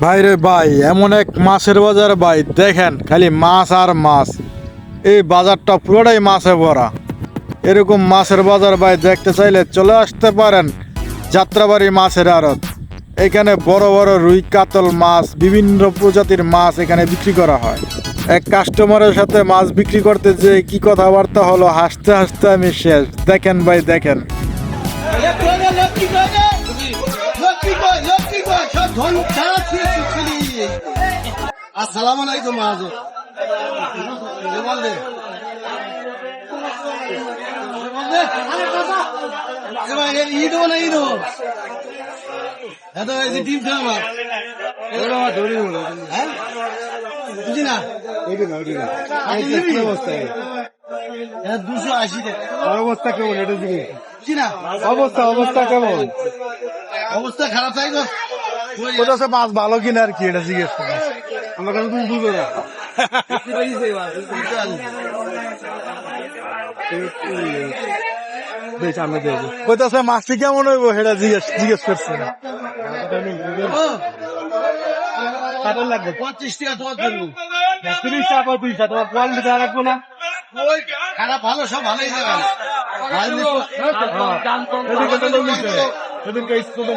ভাই রে ভাই, এমন এক মাছের বাজার ভাই, দেখেন খালি মাছ আর মাছ। এই বাজারটা পুরোটাই মাছে ভরা। এরকম মাছের বাজার ভাই দেখতে চাইলে চলে আসতে পারেন যাত্রাবাড়ি মাছের আড়ত। এখানে বড় বড় রুই কাতল মাছ, বিভিন্ন প্রজাতির মাছ এখানে বিক্রি করা হয়। এক কাস্টমারের সাথে মাছ বিক্রি করতে যে কি কথাবার্তা হলো, হাসতে হাসতে আমি শেষ। দেখেন ভাই দেখেন। আসসালামু আলাইকুম মাহাজন ঈদ না ঈদ এত টিম আমার হ্যাঁ বুঝি না 280 অবস্থা কেমন এটা দিকে? বুঝি না অবস্থা কেমন? অবস্থা খারাপ তাই তো কোথাও মাছ ভালো কিনা আর কি এটা জিজ্ঞেস করি। আমার কাছে তুমি বুঝবে না কোথাও মাছটি কেমন হইবো সেটা জিজ্ঞেস করছি না। 25 টাকা তোমার জন্য 30 টাকা 35 টাকা, তোমার কোয়ালিটি দেওয়া রাখবো না। খারাপ ভালো সব ভালোই দেবেন সেদিনকে স্কুলে